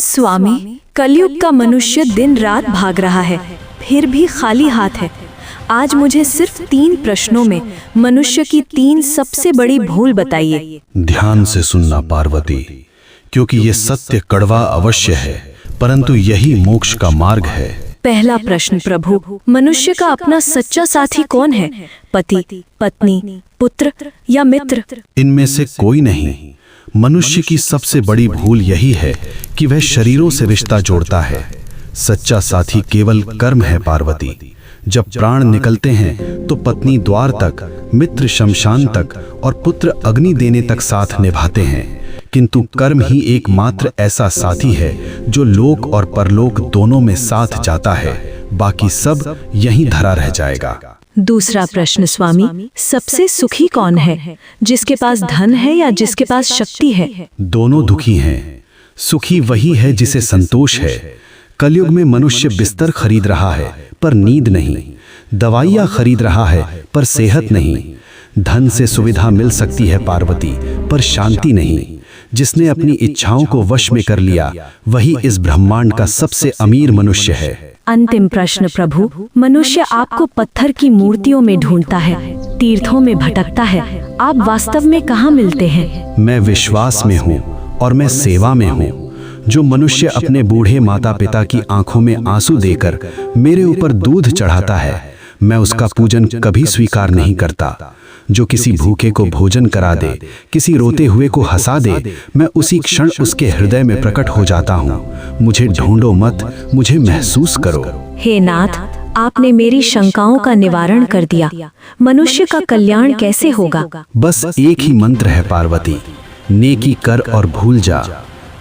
स्वामी, कलयुग का मनुष्य दिन रात भाग रहा है, फिर भी खाली हाथ है। आज मुझे सिर्फ 3 प्रश्नों में मनुष्य की 3 सबसे बड़ी भूल बताइए। ध्यान से सुनना पार्वती, क्योंकि ये सत्य कड़वा अवश्य है, परंतु यही मोक्ष का मार्ग है। पहला प्रश्न प्रभु, मनुष्य का अपना सच्चा साथी कौन है? पति, पत्नी, पुत्र या मित्र? इनमें से कोई नहीं। मनुष्य की सबसे बड़ी भूल यही है कि वह शरीरों से रिश्ता जोड़ता है। सच्चा साथी केवल कर्म है पार्वती। जब प्राण निकलते हैं तो पत्नी द्वार तक, मित्र शमशान तक और पुत्र अग्नि देने तक साथ निभाते हैं, किंतु कर्म ही एकमात्र ऐसा साथी है जो लोक और परलोक दोनों में साथ जाता है। बाकी सब यहीं धरा रह जाएगा। दूसरा प्रश्न स्वामी, सबसे सुखी कौन है? जिसके पास धन है या जिसके पास शक्ति है? दोनों दुखी हैं। सुखी वही है जिसे संतोष है। कलयुग में मनुष्य बिस्तर खरीद रहा है पर नींद नहीं, दवाइयाँ खरीद रहा है पर सेहत नहीं। धन से सुविधा मिल सकती है पार्वती, पर शांति नहीं। जिसने अपनी इच्छाओं को वश में कर लिया वही इस ब्रह्मांड का सबसे अमीर मनुष्य है। अंतिम प्रश्न प्रभु, मनुष्य आपको पत्थर की मूर्तियों में ढूंढता है, तीर्थों में भटकता है, आप वास्तव में कहाँ मिलते हैं? मैं विश्वास में हूँ और मैं सेवा में हूँ। जो मनुष्य अपने बूढ़े माता पिता की आंखों में आंसू देकर मेरे ऊपर दूध चढ़ाता है, मैं उसका पूजन कभी स्वीकार नहीं करता। जो किसी भूखे को भोजन करा दे, किसी रोते हुए को हंसा दे, मैं उसी क्षण उसके हृदय में प्रकट हो जाता हूँ। मुझे ढूंढो मत, मुझे महसूस करो। हे नाथ, आपने मेरी शंकाओं का निवारण कर दिया। मनुष्य का कल्याण कैसे होगा? बस एक ही मंत्र है पार्वती, नेकी कर और भूल जा।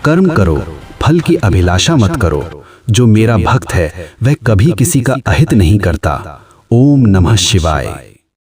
कर्म करो, फल की अभिलाषा मत करो। जो मेरा भक्त है वह कभी किसी का अहित नहीं करता। ओम नमः शिवाय।